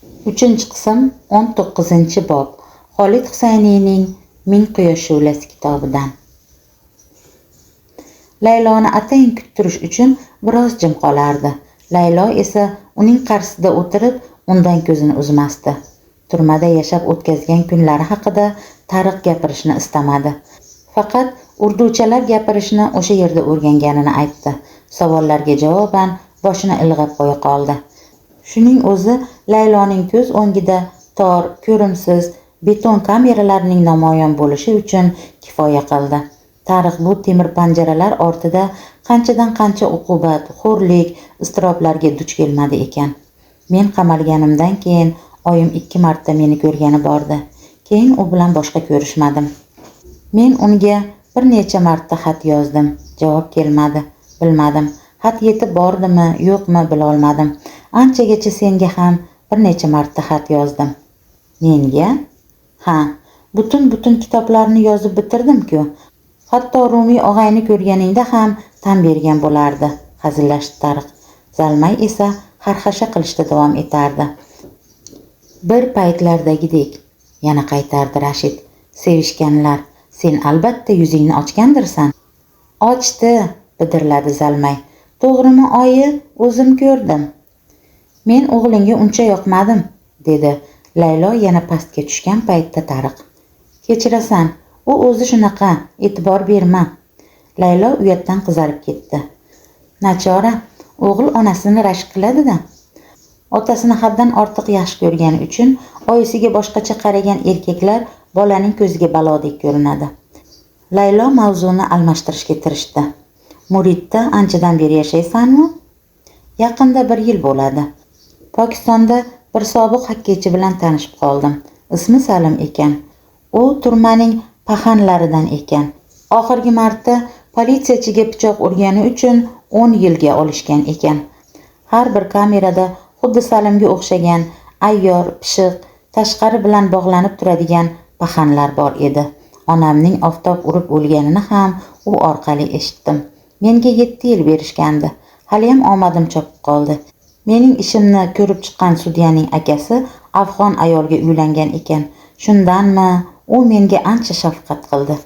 3 qism 19-bob Xolid Husayniyning Ming quyosh shu'lasi kitobidan. Layloni atayin kuttirish uchun biroz jim qolardi. Laylo esa uning qarshisida o'tirib, undan ko'zini uzmasdi. Turmada yashab o'tkazgan kunlari haqida Tariq gapirishni istamadi. Faqat urduchalar gapirishni o'sha yerda o'rganganini aytdi. Savollarga javoban boshini ilg'ab qo'ya qoldi. Shuning o'zi Layloning ko'z o'ngida tor, ko'rimsiz beton kameralarning namoyon bo'lishi uchun kifoya qildi. Tariq bu temir panjaralar ortida qanchadan qancha uqubat, xo'rlik, iztiroblarga duch kelmadi ekan. Men qamalganimdan keyin oyim 2 marta meni ko'rgani bordi. Keyin u bilan boshqa ko'rishmadim. Men unga bir necha marta xat yozdim. Javob kelmadi. Bilmadim. Xat yetib bordimi, yo'qmi bila olmadim. Anchagacha senga ham bir necha marta xat yozdim. Menga? Ha, butun kitoblarni yozib bitirdim-ku. Hatto Rumiy og'ayni ko'rganingda ham tan bergan bo'lardi, hazillashdi Tariq. Zalmay esa xarxasha qilishda davom etardi. Bir paytlardagidek, yana qaytardi Rashid. Sevishganlar, sen albatta yuzingni ochgandirsan. Ochdi, bidirladi Zalmay. To'g'rimi, oyi, o'zim ko'rdim. Men o'g'lingga uncha yoqmadim, dedi Laylo yana pastga tushgan paytda Tariq. Kechirasan, u o'zi shunaqa, e'tibor berma. Laylo uyatdan qizarib ketdi. Nachora, o'g'il onasini rashk qiladi-da. Otasini haddan ortiq yaxshi ko'rgani uchun oyisiga boshqacha qaragan erkaklar bolaning ko'ziga balodek ko'rinadi. Laylo mavzuni almashtirishga tirishdi. Muridda anchadan beri yashaysanmi? Yaqinda 1 yil bo'ladi. Pokistonda bir sobiq xokkeychi bilan tanishib qoldim. Ismi Salim ekan. U turmaning paxanlaridan ekan. Oxirgi marta politsiyachiga pichoq urgani uchun 10 yilga olishgan ekan. Har bir kamerada xuddi Salimga o'xshagan ayyor, pishiq, tashqari bilan bog'lanib turadigan paxanlar bor edi. Onamning oftob urib o'lganini ham u orqali eshitdim. Menga 7 yil berishgandi. Hali ham omadim chopib qoldi. Mening ishimni ko'rib chiqqan sudyaning akasi afg'on ayolga uylangan ekan. Shundanmi u menga ancha shafqat qildi.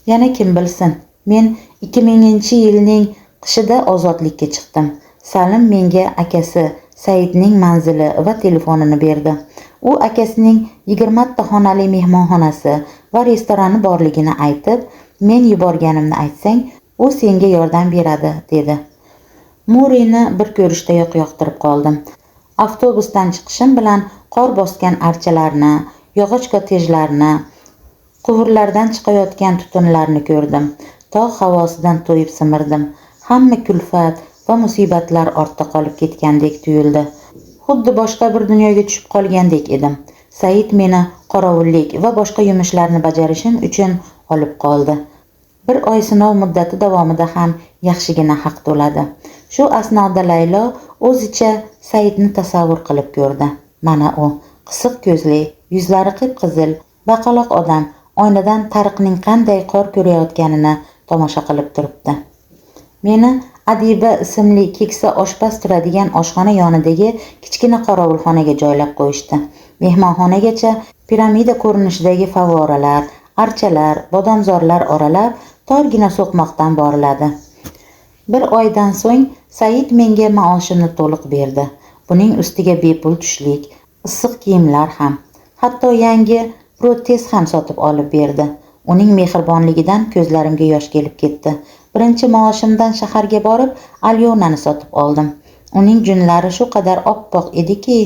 Yana kim bilsin, men 2000-yilning qishida ozodlikka chiqdim. Salim menga akasi Saidning manzili va telefonini berdi. U akasining 20 ta xonali mehmonxonasi va restorani borligini aytib, men yuborganimni aytsang, u senga yordam beradi, dedi. Murini bir ko'rishdayoq yoqtirib qoldim. Avtobusdan chiqishim bilan qor bosgan archalarni, yog'och kottejlarni, quvurlardan chiqayotgan tutunlarni ko'rdim. Tog' havosidan to'yib simirdim. Hamma kulfat va musibatlar ortda qolib ketgandek tuyuldi. Xuddi boshqa bir dunyoga tushib qolgandek edim. Said meni qorovullik va boshqa yumushlarni bajarishim uchun olib qoldi. 1 oy sinov muddati davomida ham yaxshigina haq to'ladi. Shu asnoda Laylo o'zicha Saidni tasavvur qilib ko'rdi. Mana u, qisiq ko'zli, yuzlari qip-qizil, baqaloq odam oynadan Tariqning qanday qor ko'rayotganini tomosha qilib turibdi. Meni Adiba ismli keksa oshpaz turadigan oshxona yonidagi kichkina qorovulxonaga joylab qo'yishdi. Mehmonxonagacha piramida ko'rinishidagi favvoralar, archalar, bodomzorlar oralab torgina so'qmoqdan boriladi. 1 oydan so'ng Said menga maoshimni to'liq berdi. Buning ustiga bepul tushlik, issiq kiyimlar ham, hatto yangi protez ham sotib olib berdi. Uning mehribonligidan ko'zlarimga yosh kelib ketdi. Birinchi maoshimdan shaharga borib, alyonani sotib oldim. Uning junlari shu qadar oppoq ediki,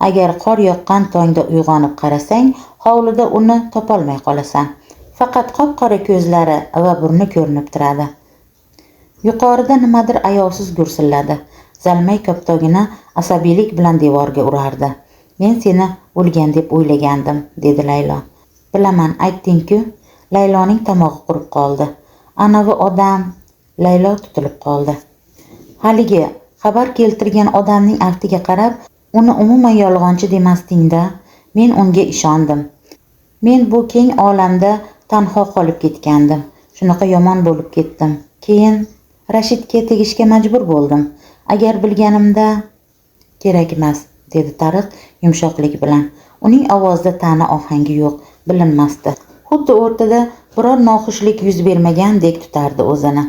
agar qor yoqqan tongda uyg'onib qarasang, hovlida uni topolmay qolasan. Faqat qop-qora ko'zlari va burni ko'rinib turadi. Yuqorida nimadir ayovsiz gursilladi. Zalmay koptogini asabiylik bilan devorga urardi. Men seni o'lgan deb o'ylagandim, dedi Laylo. Bilaman, aytding-ku. Layloning tomog'i qurib qoldi. Anavi odam, Laylo tutilib qoldi. Haligi xabar keltirgan odamning aftiga qarab, uni umuman yolg'onchi demasdingda, men unga ishondim. Men bu keng olamda tanho qolib ketgandim. Shunaqa yomon bo'lib ketdim. Keyin Rashidga tegishga majbur bo'ldim. Agar bilganimda kerak emas. dedi Tariq yumshoqlik bilan. Uning ovozida ta'na ohangi yo'q, bilinmasdi. Xuddi o'rtada biror noxushlik yuz bermagandek tutardi o'zini.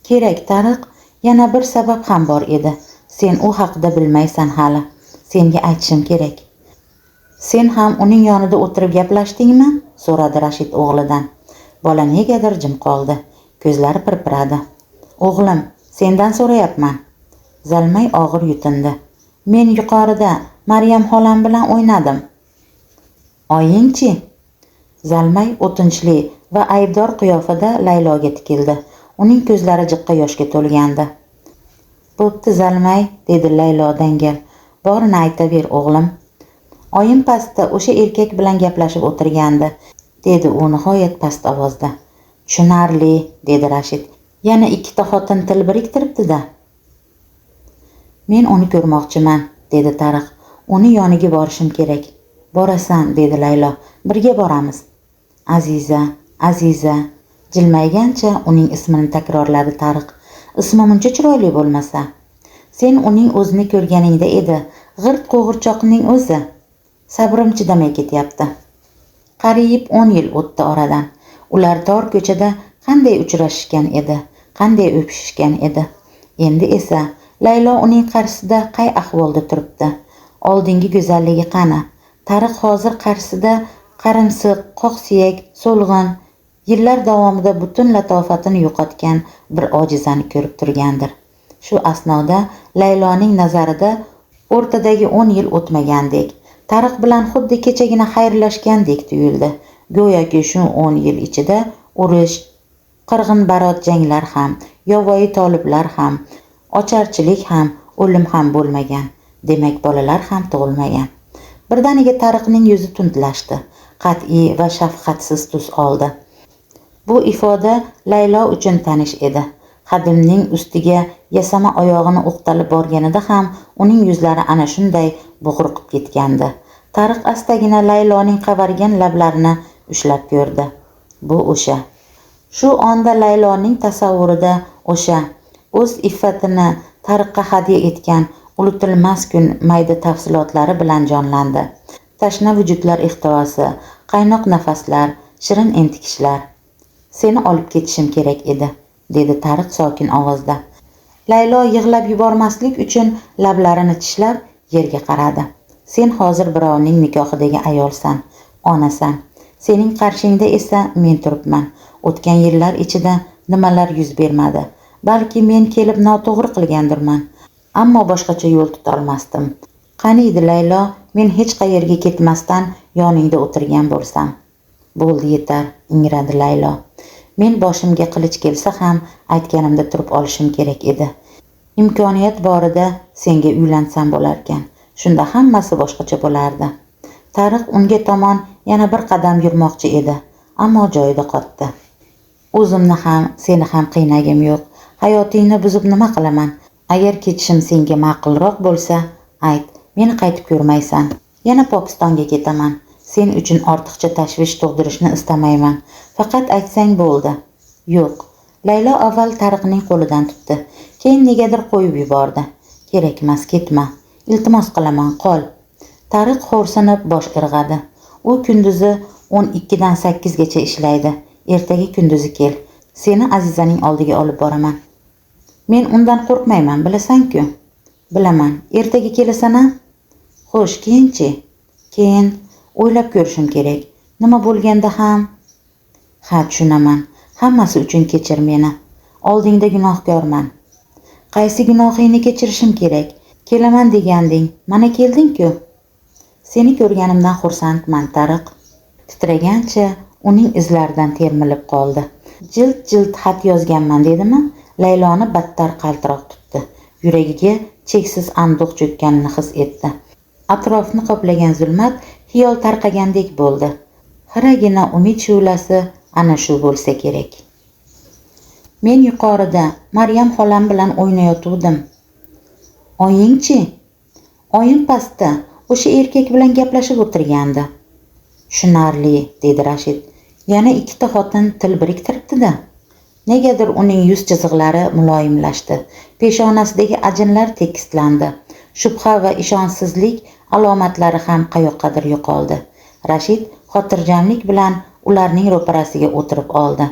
Kerak Tariq, yana bir sabab ham bor edi. Sen u haqida bilmaysan hali. Senga aytishim kerak. Sen ham uning yonida o'tirib gaplashdingmi? So'radi Rashid o'g'lidan. Bola negadir jim qoldi. Ko'zlari pirpiradi. O'g'lim, sendan so'rayapman. Zalmay og'ir yutindi. Men yuqorida Maryam xolam bilan o'ynadim. Oyingchi? Zalmay o'tinchli va aybdor qiyofada Layloga tikildi. Uning ko'zlari jiqqa yoshga to'lgandi. Bo'pti Zalmay, dedi Laylo dangal. Borini aytaver o'g'lim. Oyim pastda o'sha erkak bilan gaplashib o'tirgandi, dedi u nihoyat past ovozda. Tushunarli, dedi Rashid. Yana ikkita xotin til biriktiribdi-da. Men uni ko'rmoqchiman, dedi Tariq. Uni yoniga borishim kerak. Borasan, dedi Laylo. Birga boramiz. Aziza, Aziza, jilmaygancha uning ismini takrorladi Tariq. Ismi muncha chiroyli bo'lmasa. Sen uning o'zini ko'rganingda edi, g'irt qo'g'irchoqning o'zi. Sabrim chidamay ketyapti. Qariyb 10 yil o'tdi oradan. Ular tor ko'chada qanday uchrashishgan edi, qanday o'pishishgan edi. Endi esa Laylo uning qarshisida qay ahvolda turibdi? Oldingi go'zalligi qani? Tariq hozir qarshisida qarimsiq, qoqsiyak, so'lg'in, yillar davomida butun latofatini yo'qotgan bir ojizani ko'rib turgandir. Shu asnoda Layloning nazarida o'rtadagi 10 yil o'tmagandek, Tariq bilan xuddi kechagina xayrlashgandek tuyuldi. Go'yoki shu 10 yil ichida urush, qirg'in-barot janglar ham, yovvoyi toliblar ham, ocharchilik ham, o'lim ham bo'lmagan. Demak, bolalar ham tug'ilmagan. Birdaniga Tariqning yuzi tundlashdi. Qat'iy va shafqatsiz tus oldi. Bu ifoda Laylo uchun tanish edi. Xadimning ustiga yasama oyog'ini o'qtalib borganida ham uning yuzlari ana shunday bo'g'riqib ketgandi. Tariq astagina Layloning qavargan lablarini ushlab ko'rdi. Bu o'sha. Shu onda Layloning tasavvurida o'sha o'z iffatini Tariqqa hadya etgan unutilmas kun mayda tafsilotlari bilan jonlandi. Tashna vujudlar ehtivosi, qaynoq nafaslar, shirin entikishlar. Seni olib ketishim kerak edi, dedi Tariq sokin ovozda. Laylo yig'lab yubormaslik uchun lablarini tishlab yerga qaradi. Sen hozir birovning nikohidagi ayolsan, onasan. Sening qarshingda esa men turibman. O'tgan yillar ichida nimalar yuz bermadi. Balki men kelib noto'g'ri qilgandirman, ammo boshqacha yo'l tuta olmasdim. Qani edi Laylo, men hech qayerga ketmasdan yoningda o'tirgan bo'lsam. Bo'ldi, yetar, ingradi Laylo. Men boshimga qilich kelsa ham aytganimda turib olishim kerak edi. Imkoniyat borida senga uylansam bo'larkan. Shunda hammasi boshqacha bo'lardi. Tariq unga tomon yana bir qadam yurmoqchi edi, ammo joyida qotdi. O'zimni ham, seni ham qiynagim yo'q. Hayotingni buzib nima qilaman? Agar ketishim senga ma'qulroq bo'lsa, ayt, meni qaytib ko'rmaysan. Yana Pokistonga ketaman. Sen uchun ortiqcha tashvish tug'dirishni istamayman. Faqat aytsang bo'ldi. Yo'q. Laylo avval Tariqning qo'lidan tutdi, keyin negadir qo'yib yubordi. Kerakmas, ketma. Iltimos qilaman, qol. Tariq xo'rsinib bosh irg'adi. U kunduzi 12 dan 8 gacha ishlaydi. Ertaga kunduzi kel. Seni Azizaning oldiga olib boraman. Men undan qo'rqmayman, bilasan-ku. Bilaman. Ertaga kelasan-a? Xo'sh, keyinchi? Keyin o'ylab ko'rishim kerak. Nima bo'lganda ham. Ha, tushunaman. Hammasi uchun kechir meni. Oldingda gunohkorman. Qaysi gunohingni kechirishim kerak? Kelaman deganding. Mana kelding-ku. Seni ko'rganimdan xursandman, Tariq. Titragancha uning izlaridan termilib qoldi. Jild xat yozganman dedimi? Layloni battar qaltiroq tutdi. Yuragiga cheksiz anduq cho'kkanini his etdi. Atrofni qoplagan zulmat xiyol tarqagandek bo'ldi. Xiragina umid shu'lasi ana shu bo'lsa kerak. Men yuqorida Maryam xolam bilan o'ynayotgandim. Oyingchi? Oyim pastda o'sha erkak bilan gaplashib o'tirgandi. Tushunarli, dedi Rashid. Yana ikkita xotin til biriktiribdi-da. Negadir uning yuz chiziqlari muloyimlashdi. Peshonasidagi ajinlar tekislandi. Shubha va ishonchsizlik alomatlari ham qayoqqadir yo'qoldi. Rashid xotirjamlik bilan ularning ro'parasiga o'tirib oldi.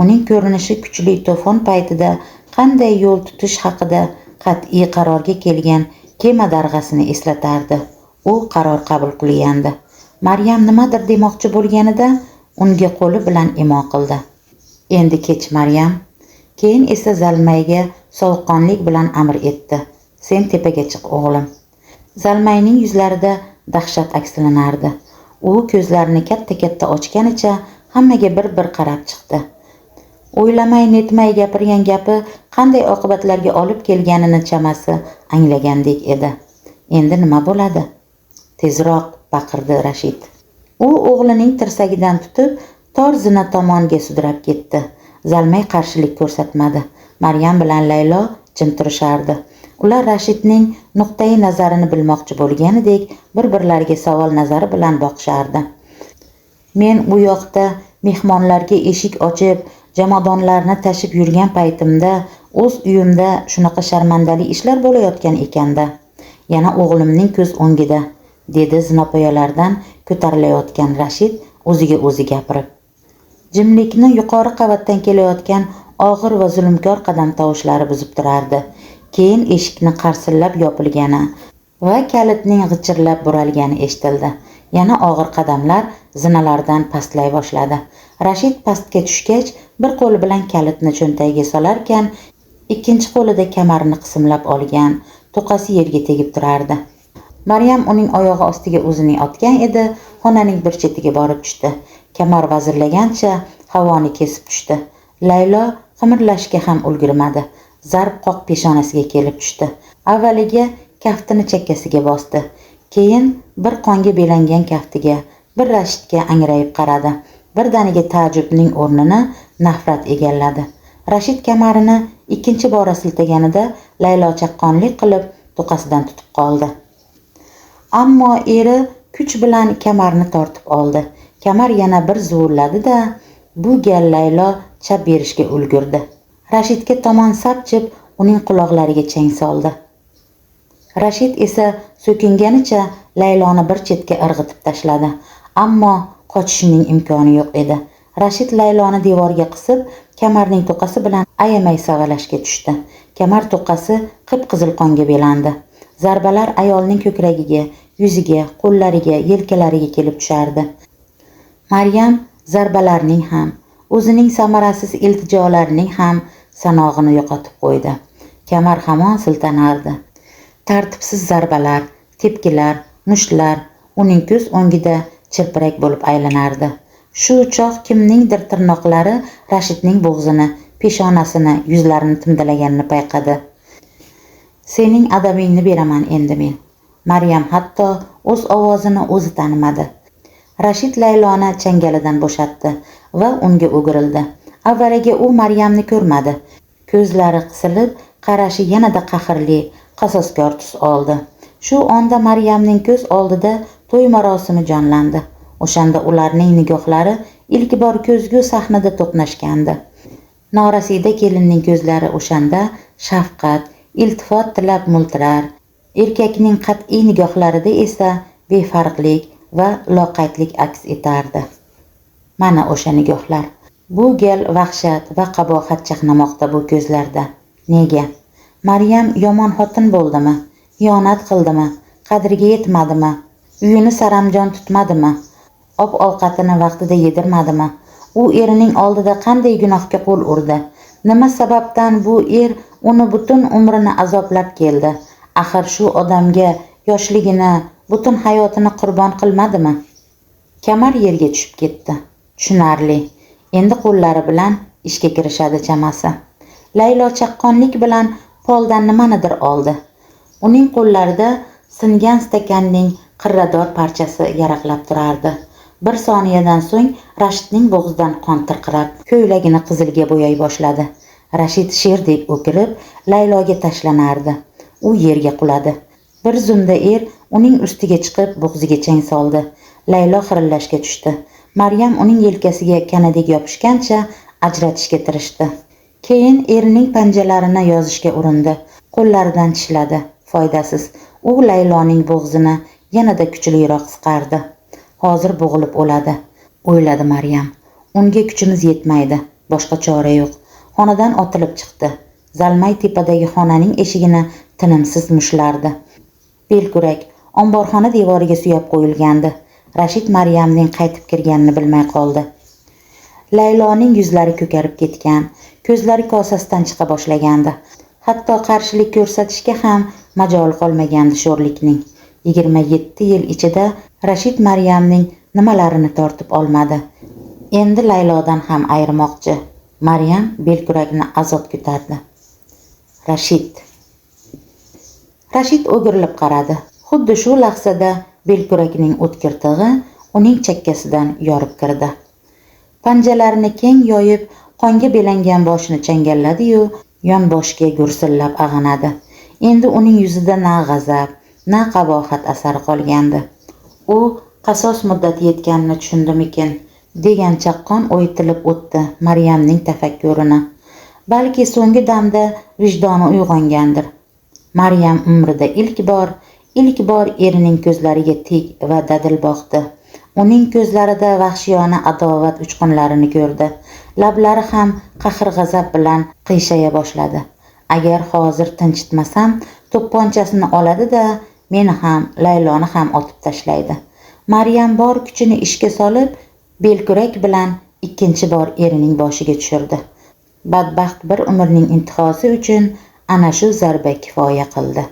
Uning ko'rinishi kuchli to'fon paytida qanday yo'l tutish haqida qat'iy qarorga kelgan kema darg'asini eslatardi. U qaror qabul qilgandi. Maryam nimadir demoqchi bo'lganida unga qo'li bilan imo qildi. Endi kech, Maryam. Keyin esa Zalmayga sovuqqonlik bilan amr etdi. Sen tepaga chiq, o'g'lim. Zalmayning yuzlarida dahshat akslanardi. U ko'zlarini katta-katta ochganicha hammaga bir-bir qarab chiqdi. O'ylamay netmay gapirgan gapi qanday oqibatlarga olib kelganini chamasi anglagandek edi. Endi nima bo'ladi? Tezroq, baqirdi Rashid. U o'g'lining tirsagidan tutib tor zina tomonga sudrab ketdi. Zalmay qarshilik ko'rsatmadi. Maryam bilan Laylo jim turishardi. Ular Rashidning nuqtai nazarini bilmoqchi bo'lganidek bir-birlariga savol nazari bilan boqishardi. Men u yoqda mehmonlarga eshik ochib, jamoadonlarni tashib yurgan paytimda o'z uyimda shunaqa sharmandali ishlar bo'layotgan ekanda. Yana o'g'limning ko'z o'ngida, dedi zinapoyalardan ko'tarilayotgan Rashid o'ziga o'zi gapirib. Jimlikni yuqori qavatdan kelayotgan og'ir va zulmkor qadam tovushlari buzib turardi. Keyin eshikni qarsillab yopilgani va kalitning g'ichirlab buralgani eshitildi. Yana og'ir qadamlar zinalardan pastlay boshladi. Rashid pastga tushgach, bir qo'li bilan kalitni cho'ntagiga solarkan, ikkinchi qo'lida kamarni qismlab olgan, to'qasi yerga tegib turardi. Maryam uning oyog'i ostiga o'zini otgan edi, xonaning bir chetiga borib tushdi. Kamar vazirlagancha havoni kesib tushdi. Laylo qimirlashga ham ulgurmadi. Zarb qoq peshonasiga kelib tushdi. Avvaliga kaftini chakkasiga bosdi. Keyin bir qonga belangan kaftiga, bir Rashidga angrayib qaradi. Birdaniga taajjubning o'rnini nafrat egalladi. Rashid kamarini ikkinchi bora siltaganida Laylo chaqqonlik qilib to'qasidan tutib qoldi. Ammo eri kuch bilan kamarni tortib oldi. Kamar yana bir zuvurladi-da, bu gal Laylo chap berishga ulgurdi. Rashidga tomon sapchib, uning quloqlariga chang soldi. Rashid esa so'kinganicha Layloni bir chetga irg'itib tashladi. Ammo qochishining imkoni yo'q edi. Rashid Layloni devorga qisib, kamarning to'qasi bilan ayamay savalashga tushdi. Kamar to'qasi qip-qizil qonga belandi. Zarbalar ayolning ko'kragiga, yuziga, qo'llariga, yelkalariga kelib tushardi. Maryam zarbalarning ham, o'zining samarasiz iltijolarining ham sanog'ini yo'qotib qo'ydi. Kamar hamon siltanardi. Tartibsiz zarbalar, tepkilar, mushtlar uning ko'z o'ngida chirpirak bo'lib aylanardi. Shu choq kimningdir tirnoqlari Rashidning bo'g'zini, peshonasini, yuzlarini timdalaganini payqadi. Sening adabingni beraman endi men. Maryam hatto o'z ovozini o'zi tanimadi. Rashid Layloni changalidan bo'shatdi va unga o'girildi. Avvaliga u Maryamni ko'rmadi. Ko'zlari qisilib, qarashi yanada qahrli, qasoskor tus oldi. Shu onda Maryamning ko'z oldida to'y marosimi jonlandi. O'shanda ularning nigohlari ilk bor ko'zgu sahnada to'qnashgandi. Norasida kelinning ko'zlari o'shanda shafqat, iltifot tilab multirar. Erkakning qat'iy nigohlarida esa befarqlik va loqaydlik aks etardi. Mana o'sha nigohlar. Bu gal vahshat va qabohat chaqnamoqda bu ko'zlarda. Nega? Maryam yomon xotin bo'ldimi? Xiyonat qildimi? Qadriga yetmadimi? Uyini saramjon tutmadimi? Ovqatini vaqtida yedirmadimi? U erining oldida qanday gunohga qo'l urdi? Nima sababdan bu er uni butun umrini azoblab keldi? Axir shu odamga yoshligini, butun hayotini qurbon qilmadimi? Kamar yerga tushib ketdi. Tushunarli. Endi qo'llari bilan ishga kirishadi chamasi. Laylo chaqqonlik bilan poldan nimanidir oldi. Uning qo'llarida singan stakanning qirrador parchasi yaraqlab turardi. Bir soniyadan so'ng Rashidning bo'g'zidan qon tirqirab, ko'ylagini qizilga bo'yay boshladi. Rashid sherdek o'kirib, Layloga tashlanardi. U yerga quladi. Bir zumda er uning ustiga chiqib bo'g'ziga chang soldi. Laylo xirillashga tushdi. Maryam uning yelkasiga kanadek yopishgancha ajratishga tirishdi. Keyin erining panjalarini yozishga urindi. Qo'llaridan tishladi. Foydasiz. U Layloning bo'g'zini yanada kuchliroq siqardi. Hozir bo'g'ilib o'ladi, o'yladi Maryam. Unga kuchimiz yetmaydi, boshqa chora yo'q. Xonadan otilib chiqdi. Zalmay tepadagi xonaning eshigini tinimsiz mushlardi. Belkurak omborxona devoriga suyab qo'yilgandi. Rashid Maryamning qaytib kirganini bilmay qoldi. Layloning yuzlari ko'karib ketgan, ko'zlari kosasidan chiqa boshlagandi. Hatto qarshilik ko'rsatishga ham majol qolmagandi sho'rlikning. 27 yil ichida Rashid Maryamning nimalarini tortib olmadi. Endi Laylodan ham ayirmoqchi. Maryam belkurakni azob ko'tardi. Rashid o'girilib qaradi. Xuddi shu lahzada belkurakning o'tkir tig'i uning chakkasidan yorib kirdi. Panjalarini keng yoyib, qonga belangan boshini changalladi-yu, yonboshga gursillab ag'anadi. Endi uning yuzida na g'azab, na qabohat asari qolgandi. U qasos muddati yetganini tushundimikin, degan chaqqon o'ytilib o'tdi Maryamning tafakkurini. Balki so'nggi damda vijdoni uyg'ongandir. Maryam umrida ilk bor erining ko'zlariga tik va dadil boqdi. Uning ko'zlarida vahshiyona adovat uchqunlarini ko'rdi. Lablari ham qahr-g'azab bilan qiyshaya boshladi. Agar hozir tinchitmasam, to'pponchasini oladi-da, meni ham, Layloni ham otib tashlaydi. Maryam bor kuchini ishga solib, belkurak bilan ikkinchi bor erining boshiga tushirdi. Badbaxt bir umrning intihosi uchun ana shu zarba kifoya qildi.